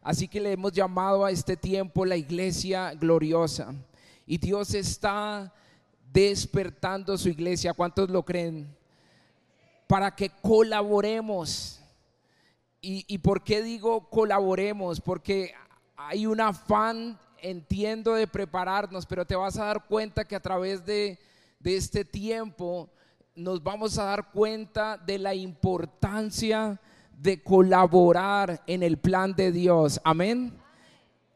Así que le hemos llamado a este tiempo la iglesia gloriosa. Y Dios está despertando su iglesia. ¿Cuántos lo creen? Para que colaboremos. ¿Y por qué digo colaboremos? Porque hay un afán, entiendo, de prepararnos, pero te vas a dar cuenta que a través de este tiempo nos vamos a dar cuenta de la importancia de colaborar en el plan de Dios. Amén.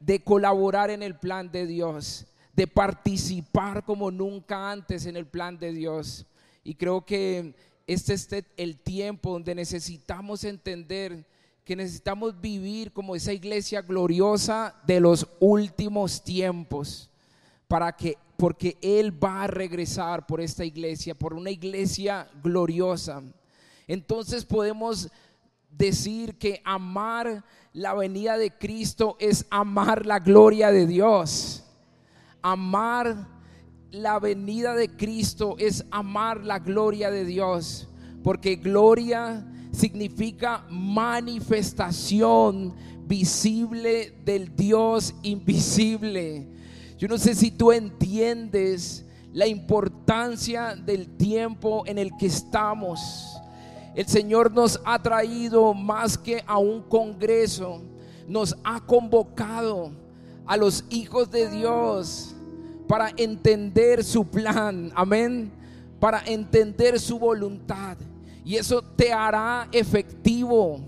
De colaborar en el plan de Dios, de participar como nunca antes en el plan de Dios. Y creo que este es el tiempo donde necesitamos entender que necesitamos vivir como esa iglesia gloriosa de los últimos tiempos, porque Él va a regresar por esta iglesia, por una iglesia gloriosa. Entonces podemos decir que amar la venida de Cristo es amar la gloria de Dios. Amar la venida de Cristo es amar la gloria de Dios, porque gloria significa manifestación visible del Dios invisible. Yo no sé si tú entiendes la importancia del tiempo en el que estamos. El Señor nos ha traído más que a un congreso, nos ha convocado a los hijos de Dios para entender su plan, amén, para entender su voluntad. Y eso te hará efectivo,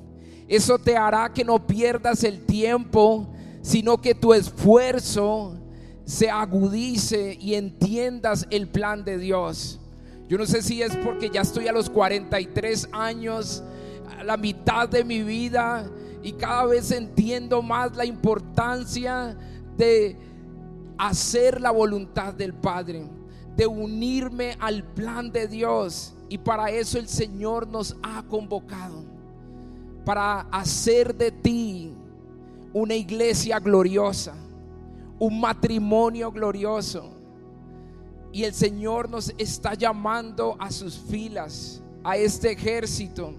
eso te hará que no pierdas el tiempo, sino que tu esfuerzo se agudice y entiendas el plan de Dios. Yo no sé si es porque ya estoy a los 43 años, a la mitad de mi vida, y cada vez entiendo más la importancia de hacer la voluntad del Padre, de unirme al plan de Dios. Y para eso el Señor nos ha convocado, para hacer de ti una iglesia gloriosa, un matrimonio glorioso. Y el Señor nos está llamando a sus filas, a este ejército.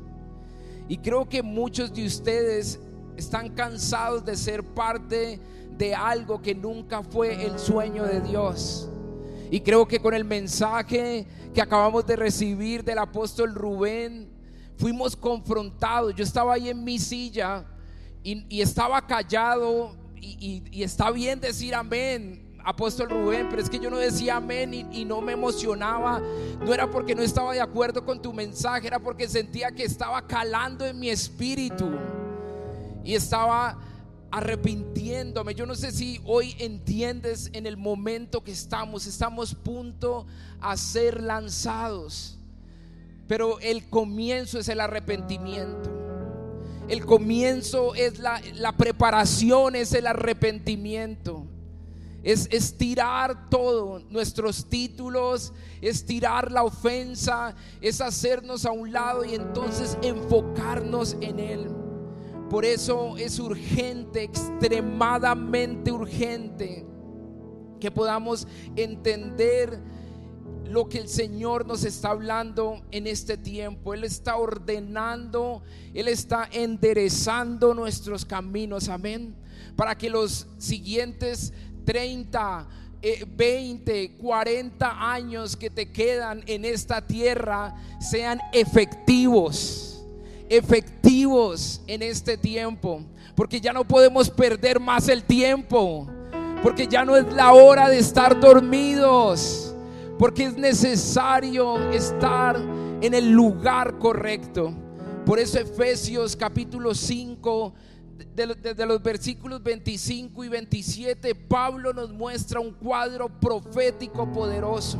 Y creo que muchos de ustedes están cansados de ser parte de algo que nunca fue el sueño de Dios. Y creo que con el mensaje que acabamos de recibir del apóstol Rubén, fuimos confrontados. Yo estaba ahí en mi silla y estaba callado, y está bien decir amén, apóstol Rubén, pero es que yo no decía amén y no me emocionaba. No era porque no estaba de acuerdo con tu mensaje, era porque sentía que estaba calando en mi espíritu y estaba arrepintiéndome. Yo no sé si hoy entiendes en el momento que estamos punto a ser lanzados, pero el comienzo es el arrepentimiento. El comienzo es la preparación, es el arrepentimiento. Es tirar todo, nuestros títulos, es tirar la ofensa, es hacernos a un lado y entonces enfocarnos en Él. Por eso es urgente, extremadamente urgente, que podamos entender lo que el Señor nos está hablando en este tiempo. Él está ordenando, Él está enderezando nuestros caminos, amén, para que los siguientes 30, 20, 40 años que te quedan en esta tierra sean efectivos en este tiempo, porque ya no podemos perder más el tiempo, porque ya no es la hora de estar dormidos, porque es necesario estar en el lugar correcto. Por eso Efesios capítulo 5, desde los versículos 25 y 27, Pablo nos muestra un cuadro profético poderoso.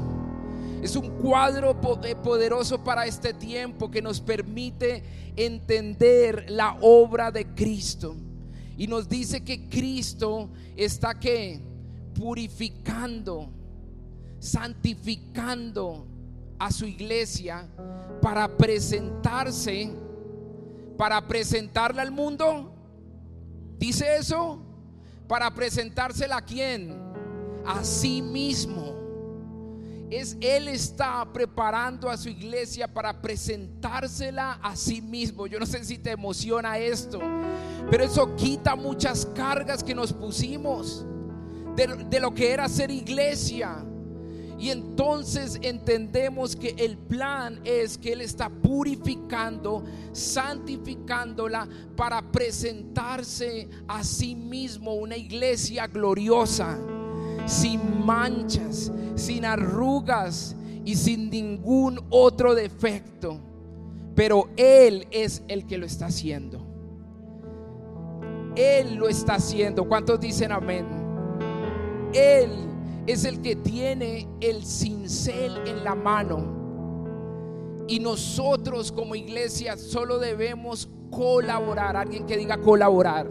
Es un cuadro poderoso para este tiempo que nos permite entender la obra de Cristo. Y nos dice que Cristo está ¿qué? Purificando, santificando a su iglesia para presentarla al mundo. ¿Dice eso? ¿Para presentársela a quién? A sí mismo. Él está preparando a su iglesia para presentársela a sí mismo. Yo no sé si te emociona esto, pero eso quita muchas cargas que nos pusimos de lo que era ser iglesia. Y entonces entendemos que el plan es que Él está purificando, santificándola para presentarse a sí mismo una iglesia gloriosa, sin manchas, sin arrugas y sin ningún otro defecto. Pero Él es el que lo está haciendo. Él lo está haciendo. ¿Cuántos dicen amén? Él es el que tiene el cincel en la mano. Y nosotros como iglesia solo debemos colaborar. Alguien que diga colaborar.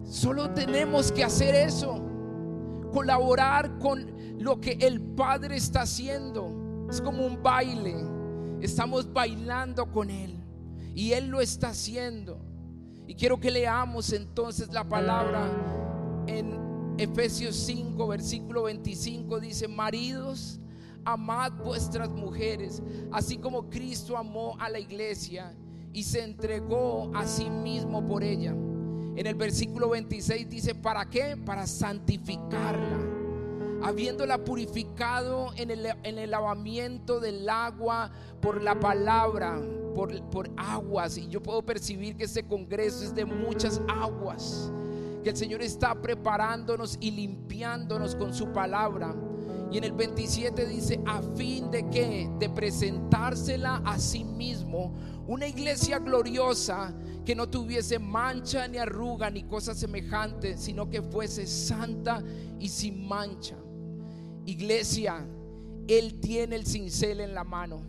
Solo tenemos que hacer eso. Colaborar con lo que el Padre está haciendo. Es como un baile. Estamos bailando con Él y Él lo está haciendo. Y quiero que leamos entonces la palabra en Efesios 5 versículo 25. Dice: maridos, amad vuestras mujeres, así como Cristo amó a la iglesia y se entregó a sí mismo por ella. En el versículo 26 dice: ¿para qué? Para santificarla, habiéndola purificado en el lavamiento del agua por la palabra, por aguas. Y yo puedo percibir que este congreso es de muchas aguas, que el Señor está preparándonos y limpiándonos con su palabra. Y en el 27 dice: a fin de que de presentársela a sí mismo una iglesia gloriosa, que no tuviese mancha ni arruga ni cosa semejante, sino que fuese santa y sin mancha. Iglesia, Él tiene el cincel en la mano,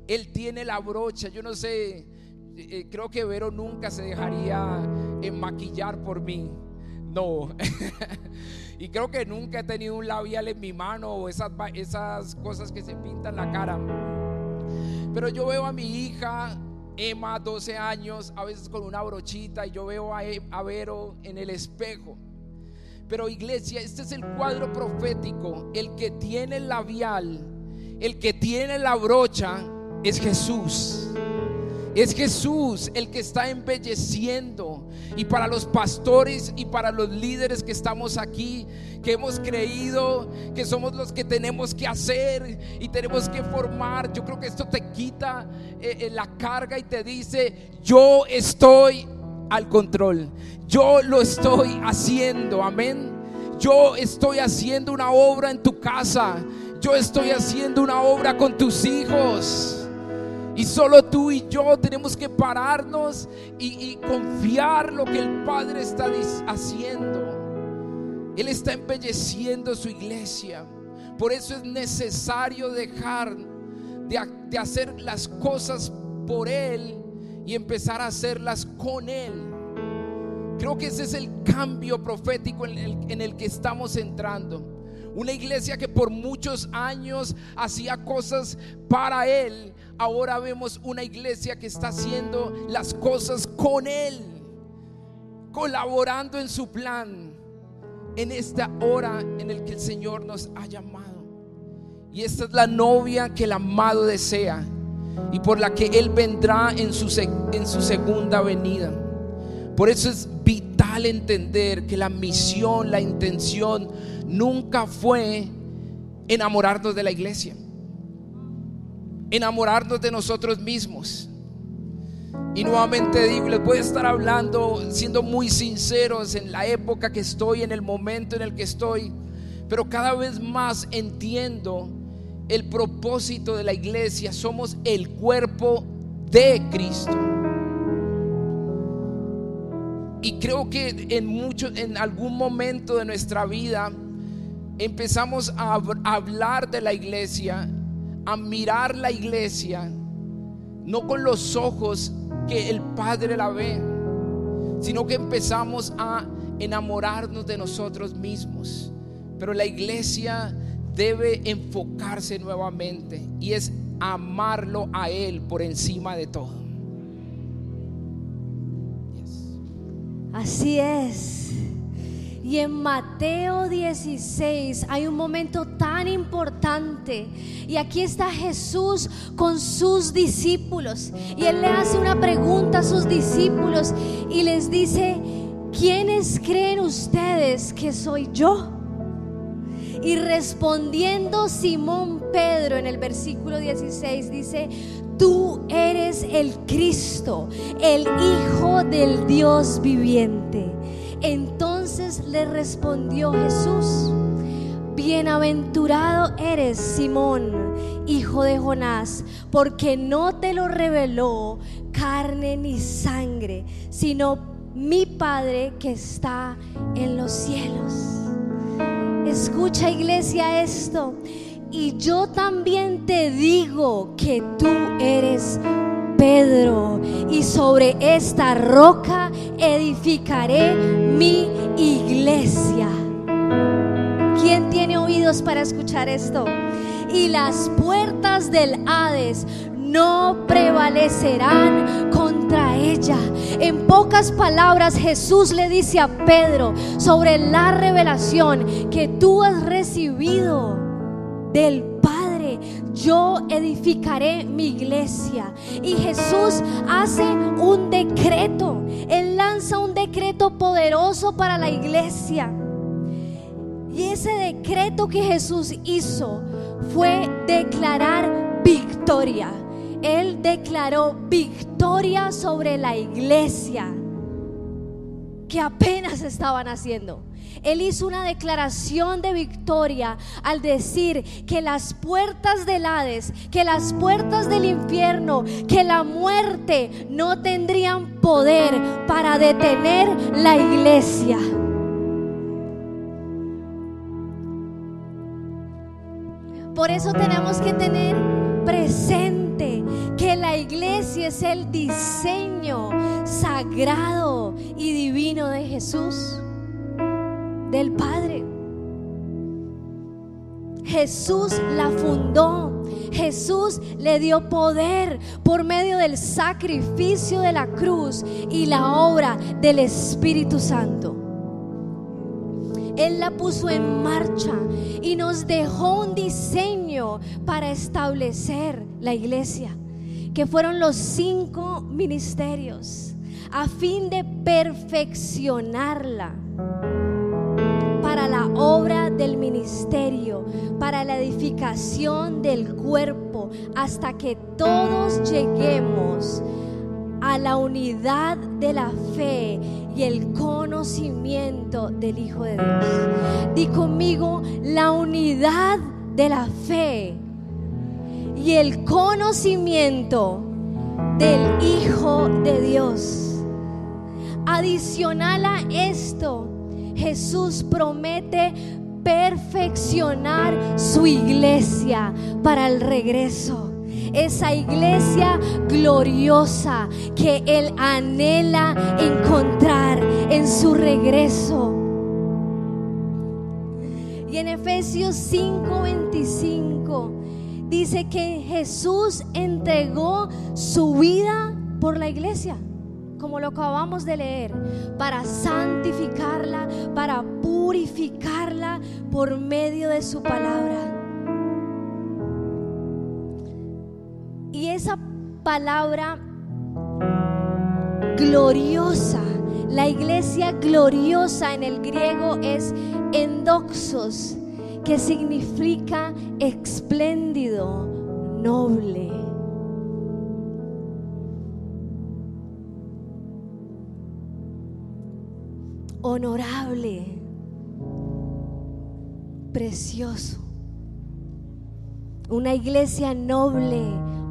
Él tiene la brocha. Yo no sé, creo que Vero nunca se dejaría maquillar por mí. No. Y creo que nunca he tenido un labial en mi mano o esas cosas que se pintan la cara. Pero yo veo a mi hija Emma, 12 años, a veces con una brochita, y yo veo a Vero en el espejo. Pero iglesia, este es el cuadro profético. El que tiene el labial, el que tiene la brocha, es Jesús. Es Jesús el que está embelleciendo. Y para los pastores y para los líderes que estamos aquí, que hemos creído que somos los que tenemos que hacer y tenemos que formar, yo creo que esto te quita la carga y te dice: yo estoy al control, yo lo estoy haciendo. Amén. Yo estoy haciendo una obra en tu casa, yo estoy haciendo una obra con tus hijos. Y solo tú y yo tenemos que pararnos y confiar lo que el Padre está haciendo. Él está embelleciendo su iglesia. Por eso es necesario dejar de hacer las cosas por Él y empezar a hacerlas con Él. Creo que ese es el cambio profético en el que estamos entrando. Una iglesia que por muchos años hacía cosas para Él, ahora vemos una iglesia que está haciendo las cosas con Él, colaborando en su plan, en esta hora en el que el Señor nos ha llamado. Y esta es la novia que el amado desea y por la que Él vendrá en su segunda venida. Por eso es vital entender que la misión, la intención nunca fue enamorarnos de la iglesia, enamorarnos de nosotros mismos. Y nuevamente digo, les voy a estar hablando, siendo muy sinceros, en la época que estoy, en el momento en el que estoy, pero cada vez más entiendo el propósito de la iglesia. Somos el cuerpo de Cristo. Y creo que en algún momento de nuestra vida empezamos a hablar de la iglesia, a mirar la iglesia, no con los ojos que el Padre la ve, sino que empezamos a enamorarnos de nosotros mismos. Pero la iglesia debe enfocarse nuevamente, y es amarlo a Él por encima de todo. Así es. Y en Mateo 16 hay un momento tan importante, y aquí está Jesús con sus discípulos, y Él le hace una pregunta a sus discípulos y les dice: ¿quiénes creen ustedes que soy yo? Y respondiendo Simón Pedro en el versículo 16 dice: tú eres el Cristo, el Hijo del Dios viviente. Entonces le respondió Jesús: bienaventurado eres, Simón, hijo de Jonás, porque no te lo reveló carne ni sangre, sino mi Padre que está en los cielos. Escucha, iglesia, esto. Y yo también te digo que tú eres Pedro, y sobre esta roca edificaré mi iglesia. ¿Quién tiene oídos para escuchar esto? Y las puertas del Hades no prevalecerán contra ella. En pocas palabras, Jesús le dice a Pedro sobre la revelación que tú has recibido del Padre: yo edificaré mi iglesia. Y Jesús hace un decreto, Él lanza un decreto poderoso para la iglesia. Y ese decreto que Jesús hizo fue declarar victoria. Él declaró victoria sobre la iglesia que apenas estaban haciendo. Él hizo una declaración de victoria al decir que las puertas del Hades, que las puertas del infierno, que la muerte no tendrían poder para detener la iglesia. Por eso tenemos que tener presente que la iglesia es el diseño sagrado y divino de Jesús, del Padre. Jesús la fundó, Jesús le dio poder por medio del sacrificio de la cruz y la obra del Espíritu Santo. Él la puso en marcha y nos dejó un diseño para establecer la iglesia, que fueron los 5 ministerios, a fin de perfeccionarla para la obra del ministerio, para la edificación del cuerpo, hasta que todos lleguemos a la unidad de la fe y el conocimiento del Hijo de Dios. Di conmigo: la unidad de la fe y el conocimiento del Hijo de Dios. Adicional a esto, Jesús promete perfeccionar su iglesia para el regreso. Esa iglesia gloriosa que Él anhela encontrar en su regreso. Y en Efesios 5:25 dice que Jesús entregó su vida por la iglesia, como lo acabamos de leer, para santificarla, para purificarla por medio de su palabra. Y esa palabra gloriosa, la iglesia gloriosa en el griego es endoxos, que significa espléndido, noble. Honorable, precioso. Una iglesia noble,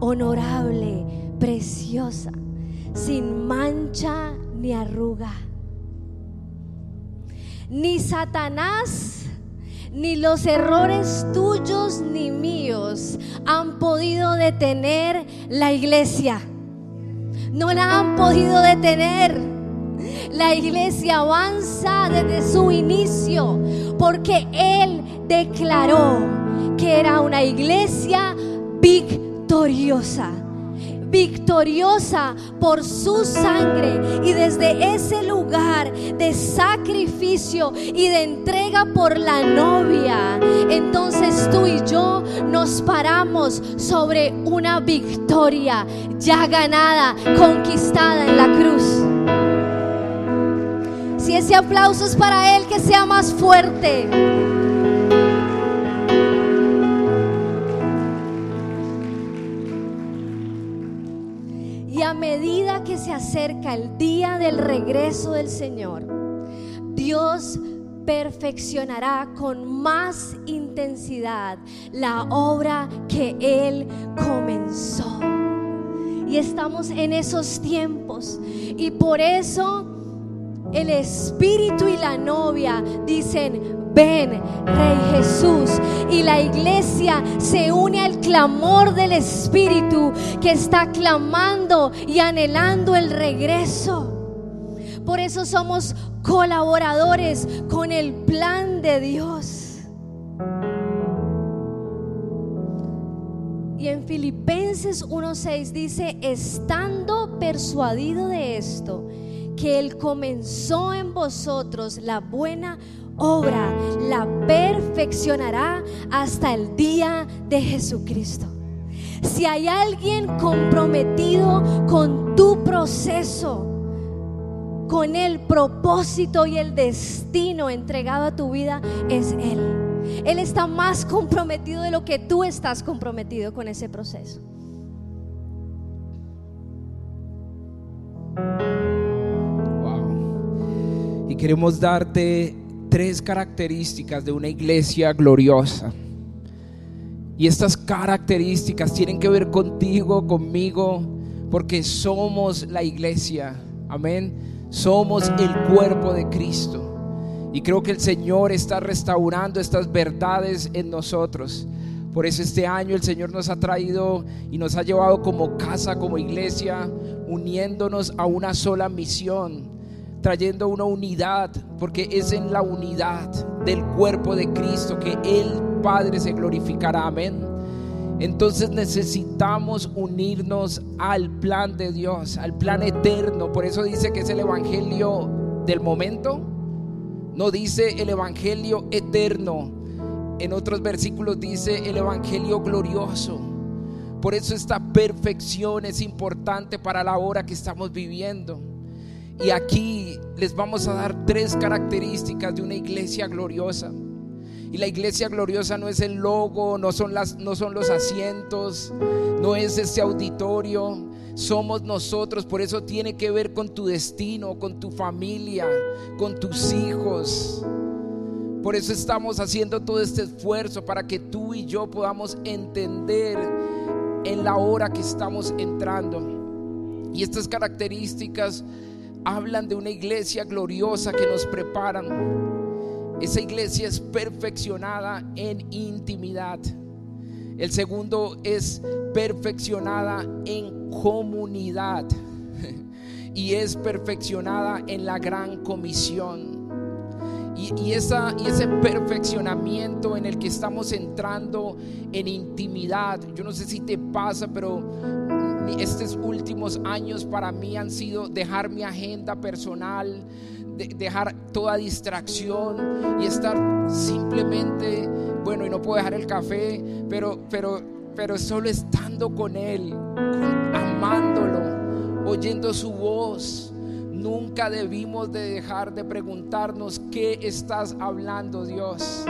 honorable, preciosa, sin mancha ni arruga. Ni Satanás, ni los errores tuyos ni míos han podido detener la iglesia. No la han podido detener. La iglesia avanza desde su inicio, porque Él declaró que era una iglesia victoriosa. victoriosa por su sangre, y desde ese lugar de sacrificio y de entrega por la novia, entonces tú y yo nos paramos sobre una victoria ya ganada, conquistada en la cruz. Si ese aplauso es para Él, que sea más fuerte. Y a medida que se acerca el día del regreso del Señor, Dios perfeccionará con más intensidad la obra que Él comenzó. Y estamos en esos tiempos, y por eso el Espíritu y la novia dicen: ven, Rey Jesús. Y la iglesia se une al clamor del Espíritu, que está clamando y anhelando el regreso. Por eso somos colaboradores con el plan de Dios. Y en Filipenses 1:6 dice: estando persuadido de esto, que Él comenzó en vosotros la buena obra, la perfeccionará hasta el día de Jesucristo. Si hay alguien comprometido con tu proceso, con el propósito y el destino entregado a tu vida, es Él. Él está más comprometido de lo que tú estás comprometido con ese proceso. Y queremos darte 3 características de una iglesia gloriosa. Y estas características tienen que ver contigo, conmigo, porque somos la iglesia. Amén. Somos el cuerpo de Cristo. Y creo que el Señor está restaurando estas verdades en nosotros. Por eso este año el Señor nos ha traído y nos ha llevado como casa, como iglesia, uniéndonos a una sola misión, trayendo una unidad, porque es en la unidad del cuerpo de Cristo que el Padre se glorificará. Amén. Entonces necesitamos unirnos al plan de Dios, al plan eterno. Por eso dice que es el evangelio del momento, no dice el evangelio eterno. En otros versículos dice el evangelio glorioso. Por eso esta perfección es importante para la hora que estamos viviendo. Y aquí les vamos a dar 3 características de una iglesia gloriosa. Y la iglesia gloriosa no es el logo, no son los asientos, no es este auditorio, somos nosotros. Por eso tiene que ver con tu destino, con tu familia, con tus hijos. Por eso estamos haciendo todo este esfuerzo, para que tú y yo podamos entender en la hora que estamos entrando. Y estas características hablan de una iglesia gloriosa que nos preparan. Esa iglesia es perfeccionada en intimidad. El segundo es perfeccionada en comunidad. Y es perfeccionada en la gran comisión. Y ese perfeccionamiento en el que estamos entrando en intimidad, yo no sé si te pasa, pero estos últimos años para mí han sido dejar mi agenda personal, dejar toda distracción y estar simplemente, bueno, y no puedo dejar el café, pero solo estando con Él, amándolo, oyendo su voz. Nunca debimos de dejar de preguntarnos: ¿qué estás hablando, Dios?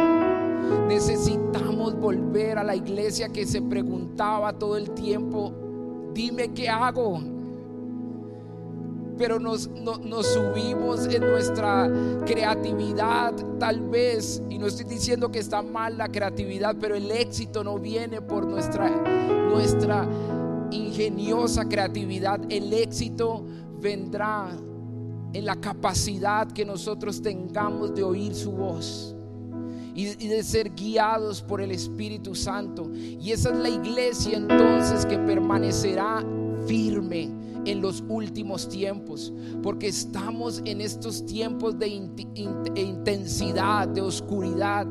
Necesitamos volver a la iglesia que se preguntaba todo el tiempo: dime qué hago. Pero nos subimos en nuestra creatividad, tal vez, y no estoy diciendo que está mal la creatividad, pero el éxito no viene por nuestra ingeniosa creatividad. El éxito vendrá en la capacidad que nosotros tengamos de oír su voz y de ser guiados por el Espíritu Santo. Y esa es la iglesia entonces que permanecerá firme en los últimos tiempos, porque estamos en estos tiempos de intensidad, de oscuridad.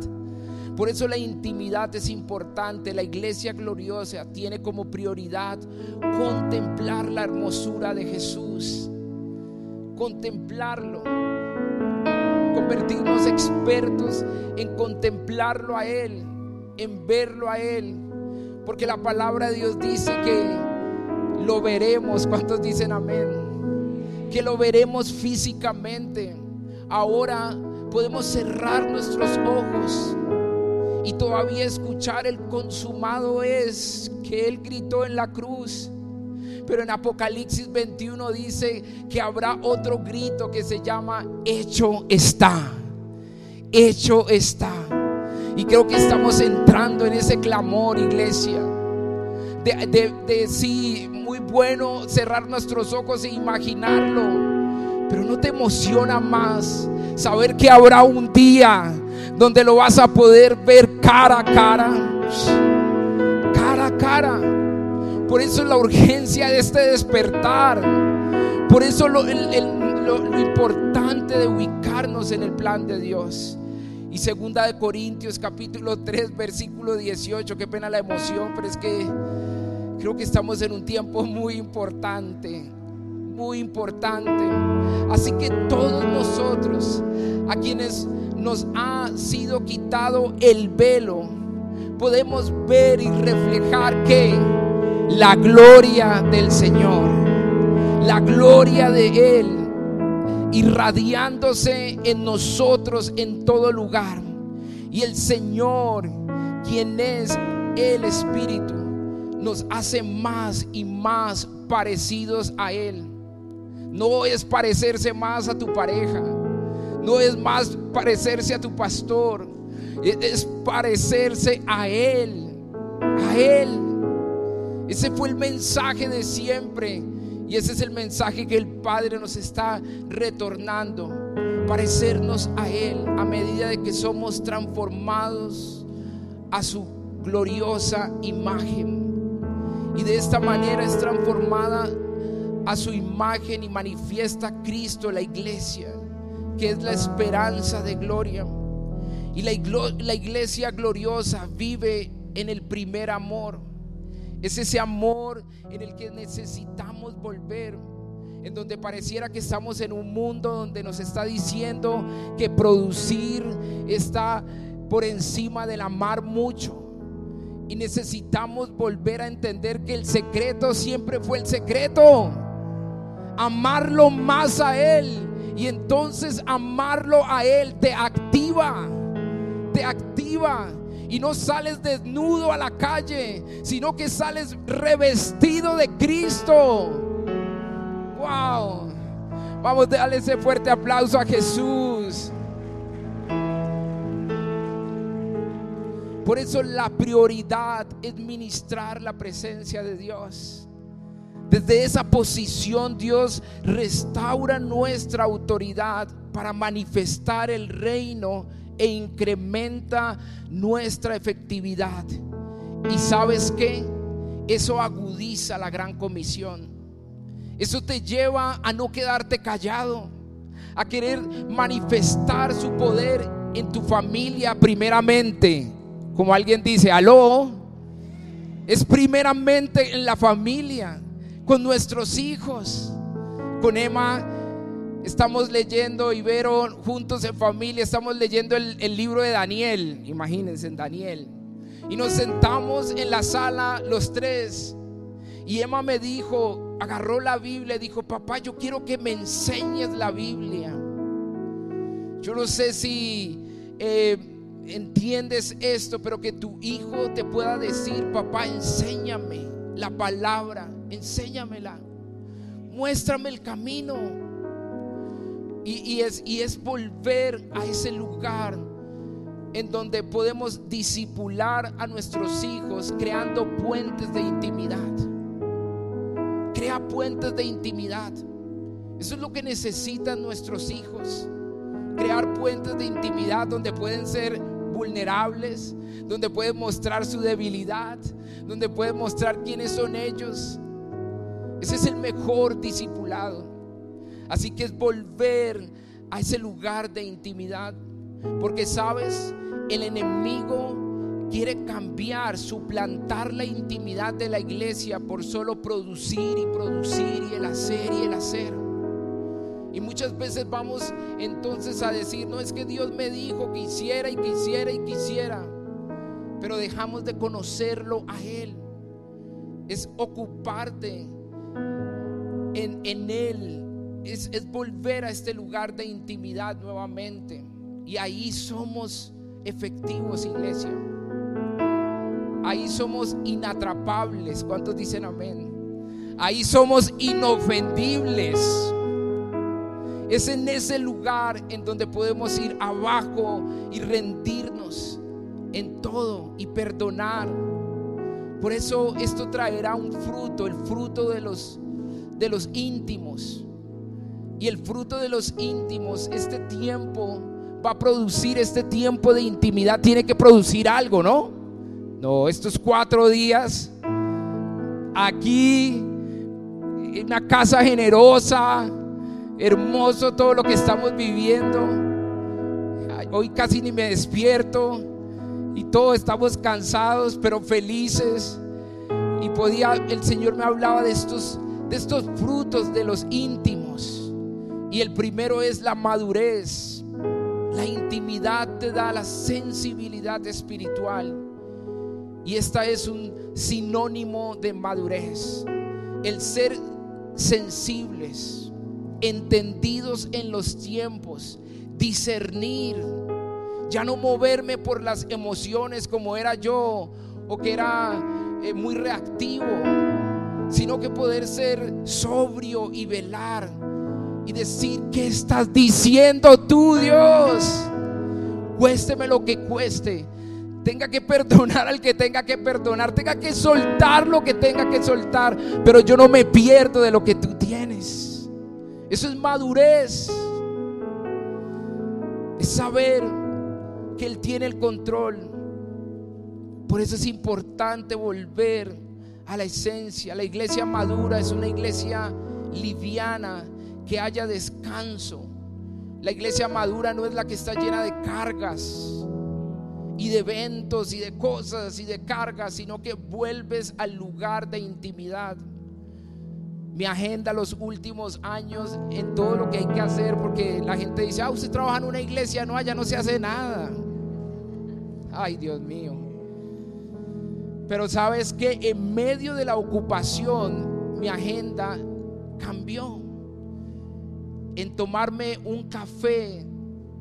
Por eso la intimidad es importante. La iglesia gloriosa tiene como prioridad contemplar la hermosura de Jesús, contemplarlo, convertirnos expertos en contemplarlo a Él, en verlo a Él, porque la palabra de Dios dice que lo veremos. ¿Cuántos dicen amén? Que lo veremos físicamente. Ahora podemos cerrar nuestros ojos y todavía escuchar el consumado es que Él gritó en la cruz. Pero en Apocalipsis 21 dice que habrá otro grito que se llama hecho está. Hecho está. Y creo que estamos entrando en ese clamor, iglesia. Sí, muy bueno cerrar nuestros ojos e imaginarlo, pero ¿no te emociona más saber que habrá un día donde lo vas a poder ver cara a cara? Cara a cara. Por eso la urgencia de este despertar. Por eso lo importante de ubicarnos en el plan de Dios. Y 2 de Corintios capítulo 3 versículo 18. Qué pena la emoción, pero es que creo que estamos en un tiempo muy importante. Muy importante. Así que todos nosotros, a quienes nos ha sido quitado el velo, podemos ver y reflejar que la gloria del Señor, la gloria de Él irradiándose en nosotros en todo lugar. Y el Señor, quien es el Espíritu, nos hace más y más parecidos a Él. No es parecerse más a tu pareja, no es más parecerse a tu pastor, es parecerse a Él, a Él. Ese fue el mensaje de siempre y ese es el mensaje que el Padre nos está retornando: parecernos a Él a medida de que somos transformados a su gloriosa imagen. Y de esta manera es transformada a su imagen y manifiesta Cristo, la iglesia, que es la esperanza de gloria. Y la iglesia gloriosa vive en el primer amor. Es ese amor en el que necesitamos volver, en donde pareciera que estamos en un mundo donde nos está diciendo que producir está por encima del amar mucho. Y necesitamos volver a entender que el secreto siempre fue el secreto: amarlo más a Él. Y entonces amarlo a Él te activa. Te activa. Y no sales desnudo a la calle, sino que sales revestido de Cristo. Wow. Vamos a darle ese fuerte aplauso a Jesús. Por eso la prioridad es ministrar la presencia de Dios. Desde esa posición Dios restaura nuestra autoridad para manifestar el reino e incrementa nuestra efectividad. Y ¿sabes qué? Eso agudiza la gran comisión. Eso te lleva a no quedarte callado, a querer manifestar su poder en tu familia primeramente. Como alguien dice, aló, es primeramente en la familia, con nuestros hijos. Con Emma estamos leyendo, y Vero, juntos en familia, estamos leyendo el libro de Daniel. Imagínense, en Daniel. Y nos sentamos en la sala los tres. Y Emma me dijo, agarró la Biblia y dijo: papá, yo quiero que me enseñes la Biblia. Yo no sé si entiendes esto, pero que tu hijo te pueda decir: papá, enséñame la palabra, enséñamela, muéstrame el camino. Y es volver a ese lugar en donde podemos discipular a nuestros hijos, creando puentes de intimidad. Crea puentes de intimidad. Eso es lo que necesitan nuestros hijos: crear puentes de intimidad donde pueden ser vulnerables, donde pueden mostrar su debilidad, donde pueden mostrar quiénes son ellos. Ese es el mejor discipulado. Así que es volver a ese lugar de intimidad, porque sabes, el enemigo quiere cambiar, suplantar la intimidad de la iglesia por solo producir y producir y el hacer y el hacer. Y muchas veces vamos entonces a decir: no, es que Dios me dijo que hiciera y quisiera y quisiera, pero dejamos de conocerlo a Él. Es ocuparte en Él, es volver a este lugar de intimidad nuevamente. Y ahí somos efectivos, iglesia. Ahí somos inatrapables. ¿Cuántos dicen amén? Ahí somos inofendibles. Es en ese lugar en donde podemos ir abajo y rendirnos en todo y perdonar. Por eso esto traerá un fruto, el fruto de los íntimos. Y el fruto de los íntimos, este tiempo va a producir, este tiempo de intimidad tiene que producir algo, ¿no? No, estos 4 días aquí en una casa generosa, hermoso todo lo que estamos viviendo. Hoy casi ni me despierto y todos estamos cansados pero felices. Y el Señor me hablaba de estos frutos de los íntimos. Y el primero es la madurez. La intimidad te da la sensibilidad espiritual, y esta es un sinónimo de madurez. El ser sensibles, entendidos en los tiempos, discernir, ya no moverme por las emociones como era yo, o que era muy reactivo, sino que poder ser sobrio y velar y decir: ¿qué estás diciendo tú, Dios? Cuésteme lo que cueste, tenga que perdonar al que tenga que perdonar, tenga que soltar lo que tenga que soltar, pero yo no me pierdo de lo que tú tienes. Eso es madurez. Es saber que Él tiene el control. Por eso es importante volver a la esencia. La iglesia madura es una iglesia liviana, que haya descanso. La iglesia madura no es la que está llena de cargas y de eventos y de cosas y de cargas, sino que vuelves al lugar de intimidad. Mi agenda los últimos años en todo lo que hay que hacer, porque la gente dice: usted trabaja en una iglesia, no, allá no se hace nada. Ay, Dios mío. Pero sabes que en medio de la ocupación mi agenda cambió. En tomarme un café,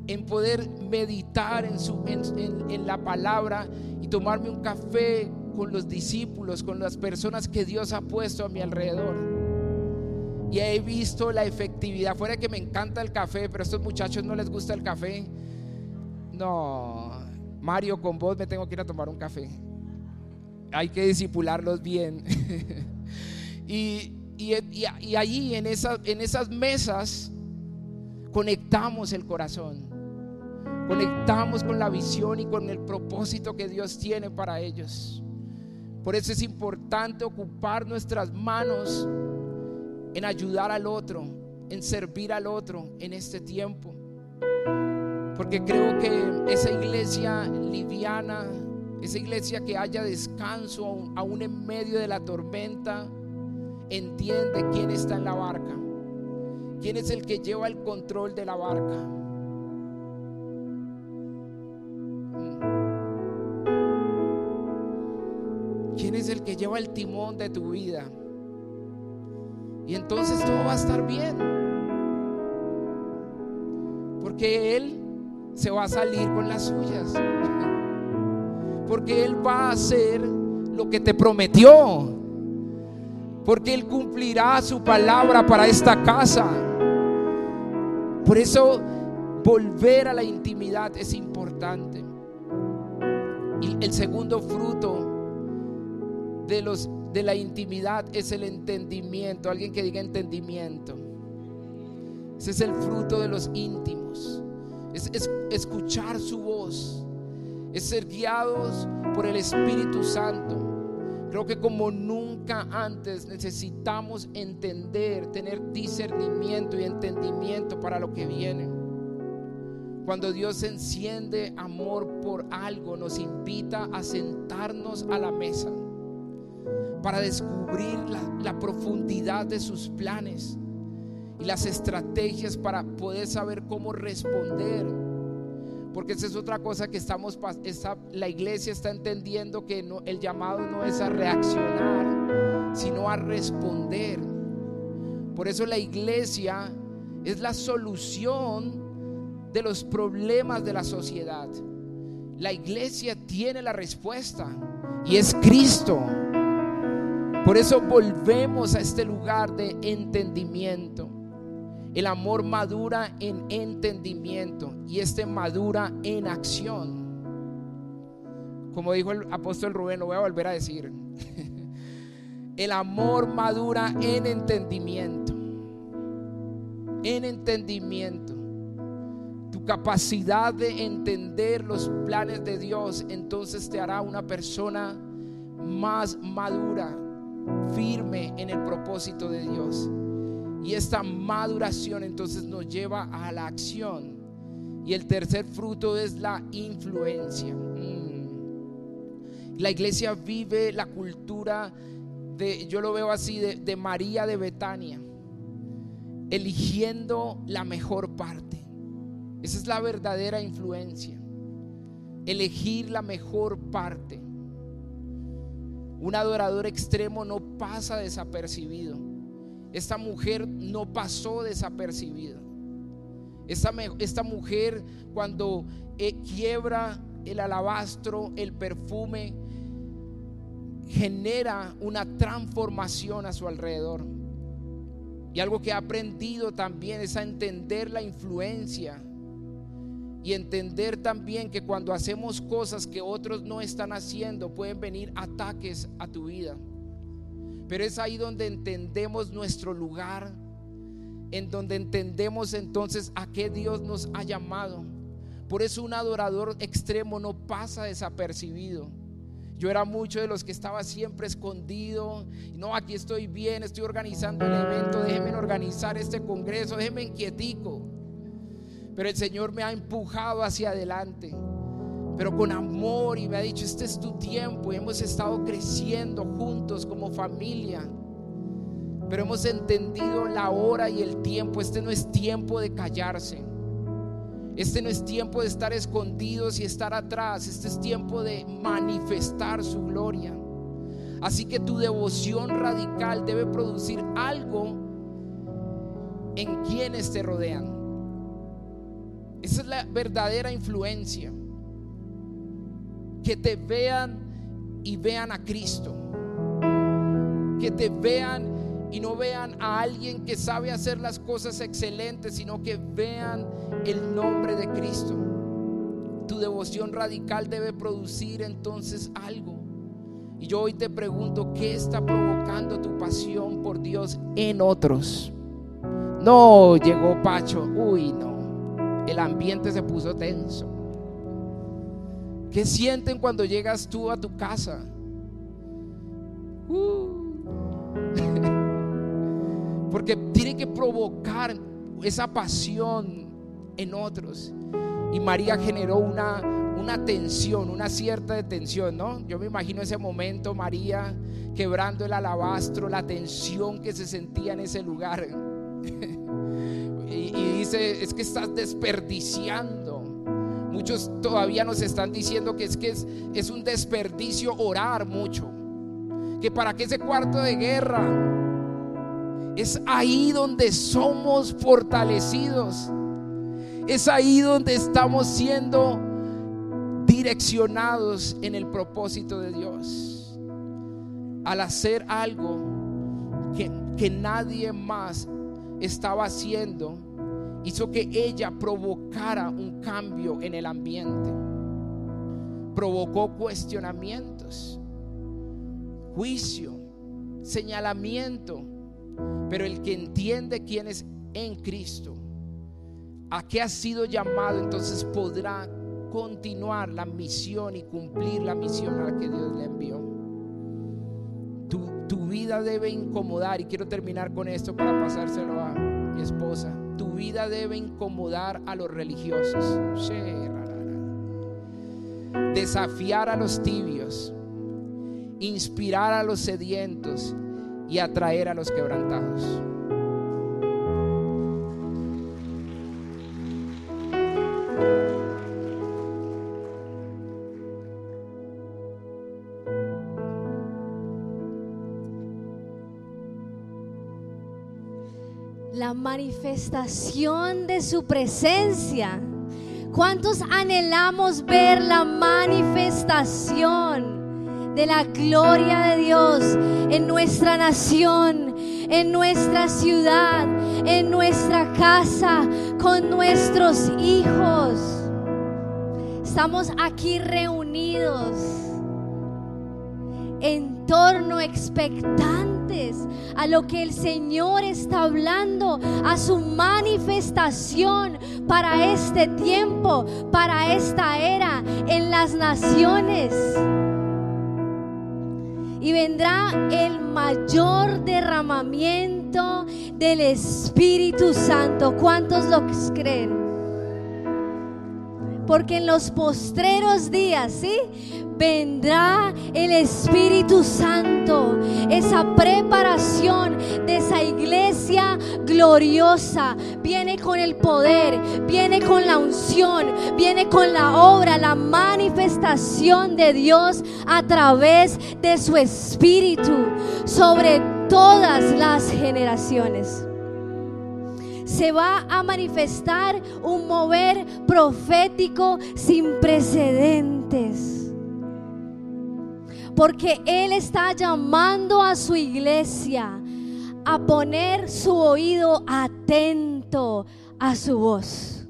en poder meditar en la palabra, y tomarme un café con los discípulos, con las personas que Dios ha puesto a mi alrededor. Y he visto la efectividad. Fuera que me encanta el café, pero a estos muchachos no les gusta el café. No, Mario, con vos me tengo que ir a tomar un café. Hay que discipularlos bien. Y allí en esas mesas conectamos el corazón, conectamos con la visión y con el propósito que Dios tiene para ellos. Por eso es importante ocupar nuestras manos en ayudar al otro, en servir al otro en este tiempo, porque creo que esa iglesia liviana, esa iglesia que haya descanso aún en medio de la tormenta, entiende quién está en la barca, quién es el que lleva el control de la barca. ¿Quién es el que lleva el timón de tu vida? Y entonces todo va a estar bien, porque Él se va a salir con las suyas, porque Él va a hacer lo que te prometió, porque Él cumplirá su palabra para esta casa. Por eso volver a la intimidad es importante. Y el segundo fruto de la intimidad es el entendimiento. Alguien que diga entendimiento. Ese es el fruto de los íntimos. Es escuchar su voz, es ser guiados por el Espíritu Santo. Creo que como nunca antes necesitamos entender, tener discernimiento y entendimiento para lo que viene. Cuando Dios enciende amor por algo, nos invita a sentarnos a la mesa para descubrir la profundidad de sus planes y las estrategias para poder saber cómo responder. Porque esa es otra cosa que la iglesia está entendiendo, que el llamado no es a reaccionar, sino a responder. Por eso la iglesia es la solución de los problemas de la sociedad. La iglesia tiene la respuesta y es Cristo. Por eso volvemos a este lugar de entendimiento. El amor madura en entendimiento y madura en acción. Como dijo el apóstol Rubén, lo voy a volver a decir. El amor madura en entendimiento. En entendimiento. Tu capacidad de entender los planes de Dios entonces te hará una persona más madura, firme en el propósito de Dios. Y esta maduración entonces nos lleva a la acción. Y el tercer fruto es la influencia. La iglesia vive la cultura yo lo veo así, de María de Betania, eligiendo la mejor parte. Esa es la verdadera influencia, elegir la mejor parte. Un adorador extremo no pasa desapercibido. Esta mujer no pasó desapercibida. Esta mujer, cuando quiebra el alabastro, el perfume, genera una transformación a su alrededor. Y algo que ha aprendido también es a entender la influencia y entender también que cuando hacemos cosas que otros no están haciendo, pueden venir ataques a tu vida. Pero es ahí donde entendemos nuestro lugar, en donde entendemos entonces a qué Dios nos ha llamado. Por eso un adorador extremo no pasa desapercibido. Yo era mucho de los que estaba siempre escondido. No, aquí estoy bien, estoy organizando el evento, déjenme organizar este congreso, déjenme inquietico. Pero el Señor me ha empujado hacia adelante, pero con amor, y me ha dicho: este es tu tiempo. Y hemos estado creciendo juntos como familia, pero hemos entendido la hora y el tiempo. Este no es tiempo de callarse. Este no es tiempo de estar escondidos y estar atrás. Este es tiempo de manifestar su gloria. Así que tu devoción radical debe producir algo en quienes te rodean. Esa es la verdadera influencia. Que te vean y vean a Cristo. Que te vean y no vean a alguien que sabe hacer las cosas excelentes, sino que vean el nombre de Cristo. Tu devoción radical debe producir entonces algo. Y yo hoy te pregunto: ¿qué está provocando tu pasión por Dios en otros? No, llegó Pacho. Uy, no, el ambiente se puso tenso. ¿Qué sienten cuando llegas tú a tu casa? Porque tiene que provocar esa pasión en otros. Y María generó una tensión, una cierta tensión, ¿no? Yo me imagino ese momento, María quebrando el alabastro, la tensión que se sentía en ese lugar. Y dice: es que estás desperdiciando. Muchos todavía nos están diciendo que es un desperdicio orar mucho, que para qué ese cuarto de guerra. Es ahí donde somos fortalecidos. Es ahí donde estamos siendo direccionados en el propósito de Dios. Al hacer algo que nadie más estaba haciendo, hizo que ella provocara un cambio en el ambiente. Provocó cuestionamientos, juicio, señalamiento. Pero el que entiende quién es en Cristo, a qué ha sido llamado, entonces podrá continuar la misión y cumplir la misión a la que Dios le envió. Tu vida debe incomodar, y quiero terminar con esto para pasárselo a mi esposa. Tu vida debe incomodar a los religiosos, desafiar a los tibios, inspirar a los sedientos y atraer a los quebrantados. La manifestación de su presencia. ¿Cuántos anhelamos ver la manifestación de la gloria de Dios en nuestra nación, en nuestra ciudad, en nuestra casa, con nuestros hijos? Estamos aquí reunidos en torno, expectantes a lo que el Señor está hablando, a su manifestación para este tiempo, para esta era en las naciones. Y vendrá el mayor derramamiento del Espíritu Santo. ¿Cuántos lo creen? Porque en los postreros días, ¿sí?, vendrá el Espíritu Santo, esa preparación de esa iglesia gloriosa. Viene con el poder, viene con la unción, viene con la obra, la manifestación de Dios a través de su Espíritu sobre todas las generaciones. Se va a manifestar un mover profético sin precedentes, porque Él está llamando a su iglesia a poner su oído atento a su voz.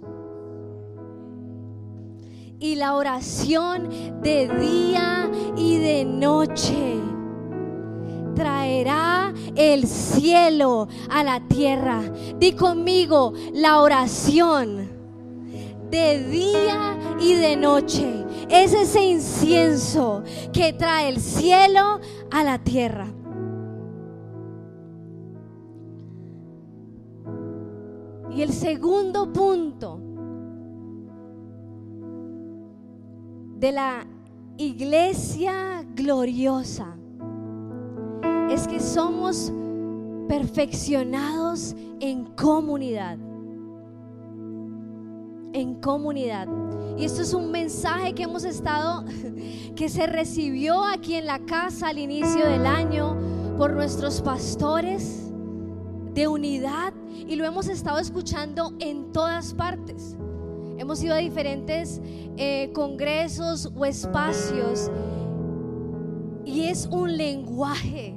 Y la oración de día y de noche traerá el cielo a la tierra. Di conmigo, la oración de día y de noche es ese incienso que trae el cielo a la tierra. Y el segundo punto de la iglesia gloriosa es que somos perfeccionados en comunidad. En comunidad. Y esto es un mensaje que hemos estado, que se recibió aquí en la casa al inicio del año por nuestros pastores de unidad, y lo hemos estado escuchando en todas partes. Hemos ido a diferentes congresos o espacios, y es un lenguaje,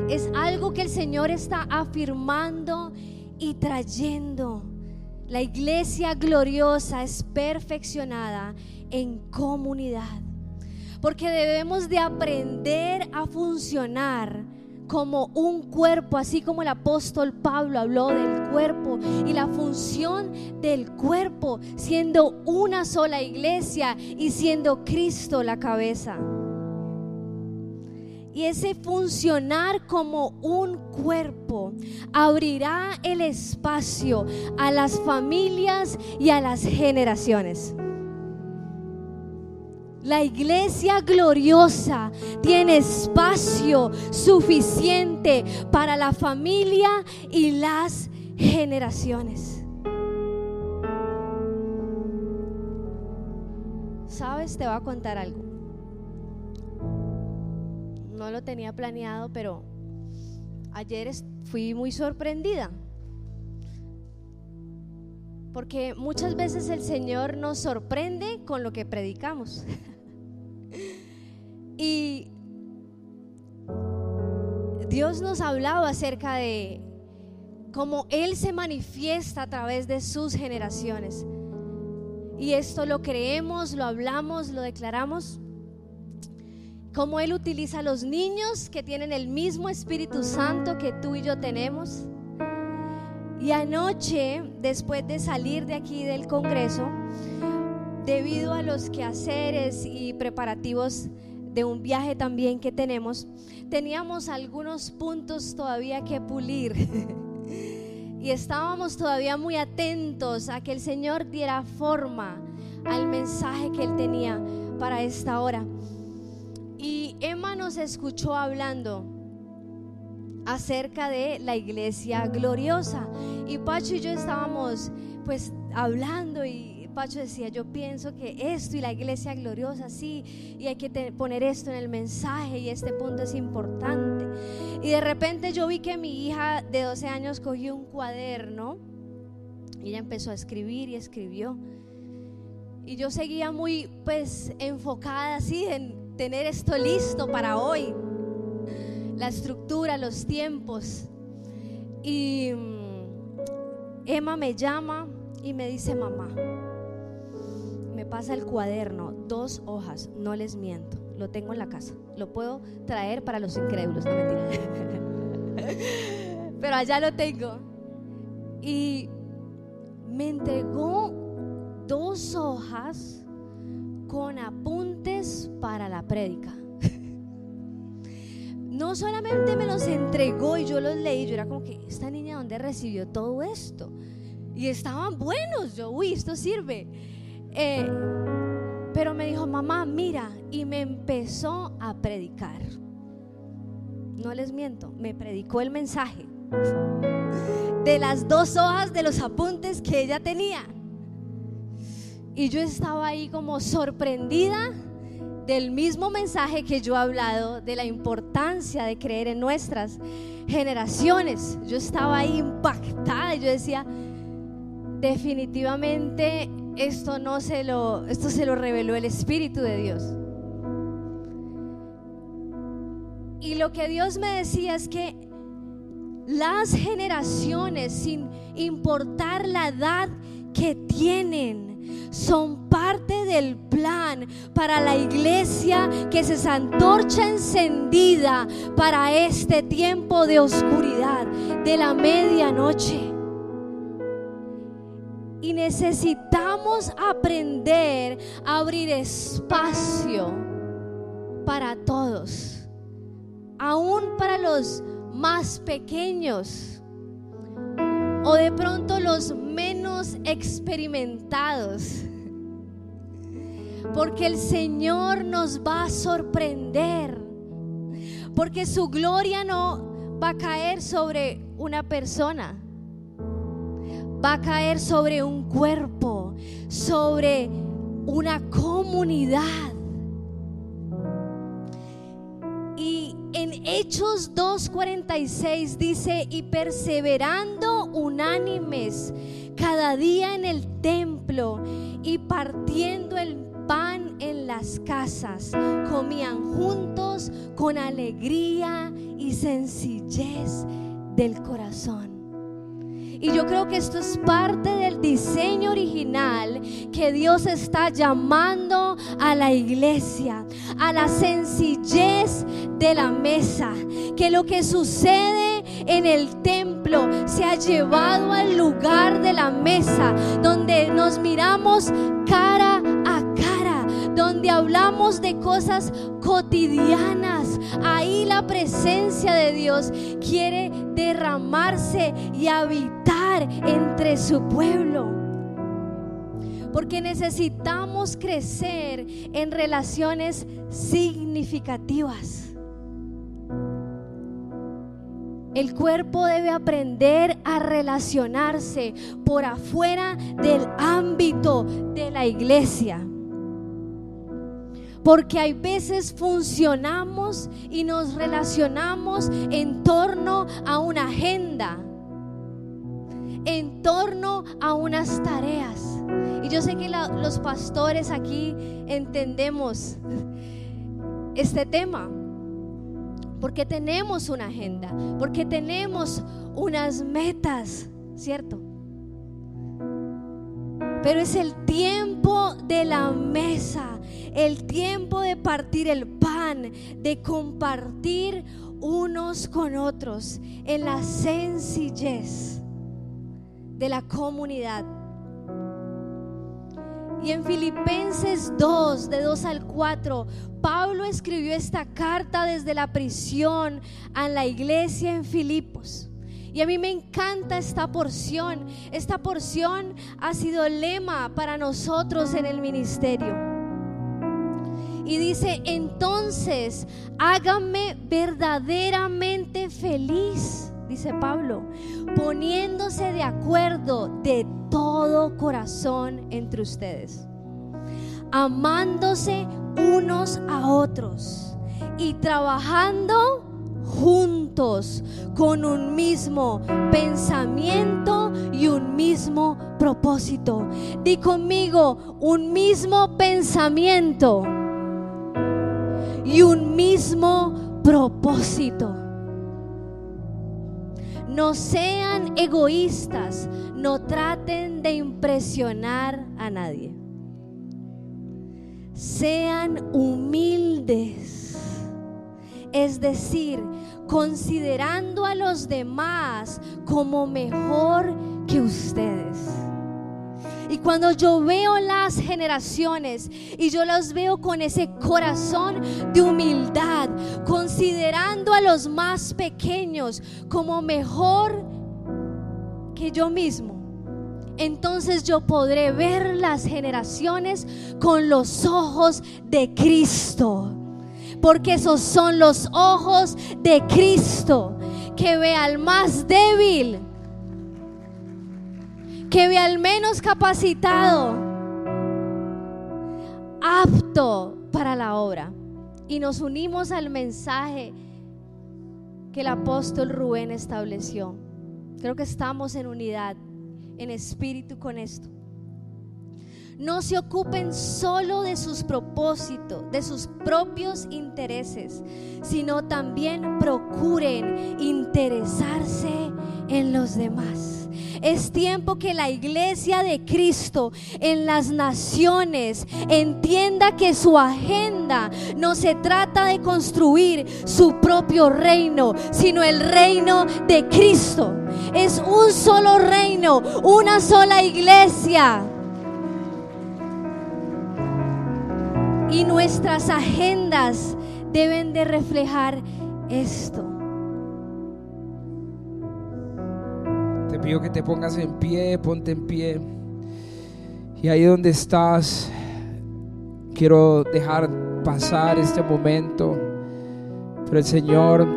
es algo que el Señor está afirmando y trayendo. La iglesia gloriosa es perfeccionada en comunidad, porque debemos de aprender a funcionar como un cuerpo, así como el apóstol Pablo habló del cuerpo y la función del cuerpo, siendo una sola iglesia y siendo Cristo la cabeza. Y ese funcionar como un cuerpo abrirá el espacio a las familias y a las generaciones. La iglesia gloriosa tiene espacio suficiente para la familia y las generaciones. ¿Sabes? Te voy a contar algo. No lo tenía planeado, pero ayer fui muy sorprendida, porque muchas veces el Señor nos sorprende con lo que predicamos. Y Dios nos hablaba acerca de cómo Él se manifiesta a través de sus generaciones. Y esto lo creemos, lo hablamos, lo declaramos. Cómo Él utiliza a los niños que tienen el mismo Espíritu Santo que tú y yo tenemos. Y anoche, después de salir de aquí del Congreso, debido a los quehaceres y preparativos de un viaje también que teníamos algunos puntos todavía que pulir. y estábamos todavía muy atentos a que el Señor diera forma al mensaje que Él tenía para esta hora. Y Emma nos escuchó hablando acerca de la iglesia gloriosa, y Pacho y yo estábamos pues hablando, y Pacho decía: yo pienso que esto y la iglesia gloriosa, sí, y hay que poner esto en el mensaje, y este punto es importante. Y de repente yo vi que mi hija de 12 años cogió un cuaderno y ella empezó a escribir y escribió, y yo seguía muy pues enfocada así en tener esto listo para hoy, la estructura, los tiempos. Y Emma me llama y me dice: mamá, me pasa el cuaderno, 2 hojas, no les miento, lo tengo en la casa, lo puedo traer para los incrédulos, no, mentira. Pero allá lo tengo. Y me entregó 2 hojas con apuntes para la prédica. No solamente me los entregó y yo los leí, yo era como que: esta niña, ¿dónde recibió todo esto? Y estaban buenos, yo, uy, esto sirve. Pero me dijo: mamá, mira, y me empezó a predicar. No les miento, me predicó el mensaje de las 2 hojas de los apuntes que ella tenía. Y yo estaba ahí como sorprendida del mismo mensaje que yo he hablado, de la importancia de creer en nuestras generaciones. Yo estaba ahí impactada y yo decía: definitivamente esto se lo reveló el Espíritu de Dios. Y lo que Dios me decía es que las generaciones, sin importar la edad que tienen, son parte del plan para la iglesia, que es esa antorcha encendida para este tiempo de oscuridad, de la medianoche. Y necesitamos aprender a abrir espacio para todos, aún para los más pequeños o de pronto los menos experimentados, porque el Señor nos va a sorprender, porque su gloria no va a caer sobre una persona, va a caer sobre un cuerpo, sobre una comunidad. Y en Hechos 2:46 dice: y perseverando unánimes cada día en el templo y partiendo el pan en las casas, comían juntos con alegría y sencillez del corazón. Y yo creo que esto es parte del diseño original que Dios está llamando a la iglesia, a la sencillez de la mesa, que lo que sucede en el templo se ha llevado al lugar de la mesa, donde nos miramos cara a cara, donde hablamos de cosas cotidianas. Ahí la presencia de Dios quiere derramarse y habitar entre su pueblo, porque necesitamos crecer en relaciones significativas. El cuerpo debe aprender a relacionarse por afuera del ámbito de la iglesia, porque hay veces funcionamos y nos relacionamos en torno a una agenda, en torno a unas tareas. Y yo sé que los pastores aquí entendemos este tema, porque tenemos una agenda, porque tenemos unas metas, ¿cierto? Pero es el tiempo de la mesa, el tiempo de partir el pan, de compartir unos con otros en la sencillez de la comunidad. Y en Filipenses 2, de 2 al 4, Pablo escribió esta carta desde la prisión a la iglesia en Filipos. Y a mí me encanta esta porción. Esta porción ha sido lema para nosotros en el ministerio. Y dice: entonces háganme verdaderamente feliz, dice Pablo, poniéndose de acuerdo de todo corazón entre ustedes, amándose unos a otros y trabajando juntos con un mismo pensamiento y un mismo propósito. Di conmigo: un mismo pensamiento y un mismo propósito. No sean egoístas, no traten de impresionar a nadie. Sean humildes, es decir, considerando a los demás como mejor que ustedes. Y cuando yo veo las generaciones y yo los veo con ese corazón de humildad, considerando a los más pequeños como mejor que yo mismo, entonces yo podré ver las generaciones con los ojos de Cristo, porque esos son los ojos de Cristo, que ve al más débil, que ve al menos capacitado, apto para la obra. Y nos unimos al mensaje que el apóstol Rubén estableció. Creo que estamos en unidad, en espíritu con esto. No se ocupen solo de sus propósitos, de sus propios intereses, sino también procuren interesarse en los demás. Es tiempo que la iglesia de Cristo en las naciones entienda que su agenda no se trata de construir su propio reino, sino el reino de Cristo. Es un solo reino, una sola iglesia. Y nuestras agendas deben de reflejar esto. Te pido que te pongas en pie, ponte en pie. Y ahí donde estás, quiero dejar pasar este momento, pero el Señor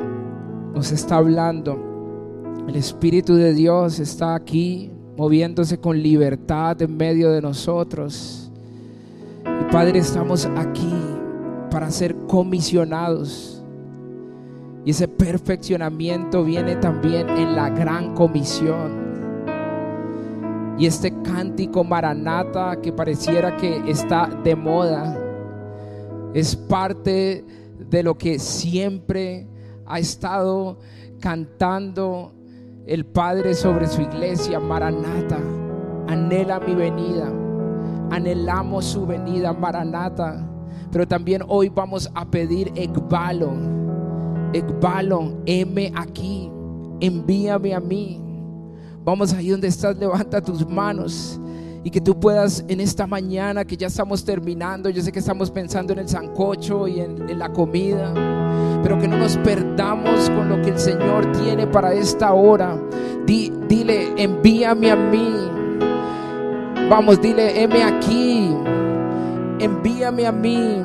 nos está hablando. El Espíritu de Dios está aquí, moviéndose con libertad en medio de nosotros. Y Padre, estamos aquí para ser comisionados. Y ese perfeccionamiento viene también en la gran comisión. Y este cántico Maranata, que pareciera que está de moda, es parte de lo que siempre ha estado cantando el Padre sobre su iglesia. Maranata, anhela mi venida, anhelamos su venida, Maranata. Pero también hoy vamos a pedir Ekbalo. Ekbalo, heme aquí, envíame a mí. Vamos ahí donde estás, levanta tus manos y que tú puedas en esta mañana que ya estamos terminando. Yo sé que estamos pensando en el sancocho y en la comida, pero que no nos perdamos con lo que el Señor tiene para esta hora. Dile, envíame a mí. Vamos, dile, heme aquí, envíame a mí.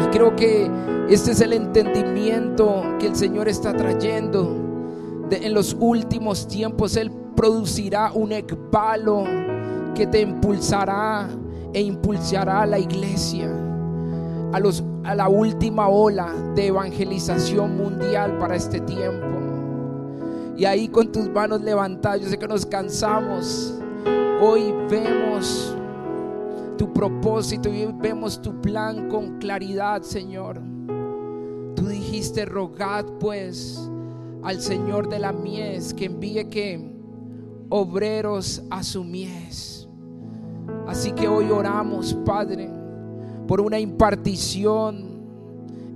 Y creo que este es el entendimiento que el Señor está trayendo. En los últimos tiempos Él producirá un ekbalo que te impulsará e impulsará a la iglesia a la última ola de evangelización mundial para este tiempo. Y ahí con tus manos levantadas, yo sé que nos cansamos. Hoy vemos tu propósito y hoy vemos tu plan con claridad, Señor. Tú dijiste: rogad pues al Señor de la mies que envíe ¿qué? Obreros a su mies. Así que hoy oramos, Padre, por una impartición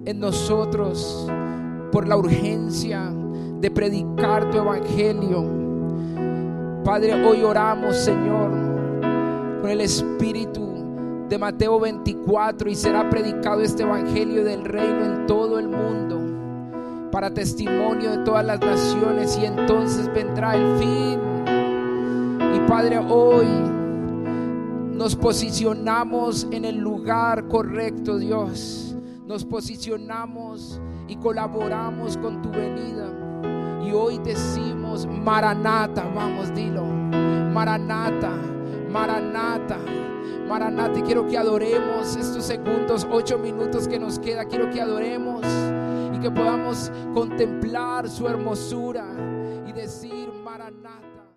en nosotros, por la urgencia de predicar tu evangelio. Padre, hoy oramos, Señor, con el espíritu de Mateo 24, y será predicado este evangelio del reino en todo el mundo, para testimonio de todas las naciones, y entonces vendrá el fin. Y Padre, hoy nos posicionamos en el lugar correcto, Dios. Nos posicionamos y colaboramos con tu venida. Y hoy decimos: Maranata, vamos, dilo. Maranata, Maranata, Maranata. Y quiero que adoremos estos segundos, 8 minutos que nos queda. Quiero que adoremos y que podamos contemplar su hermosura y decir: Maranata.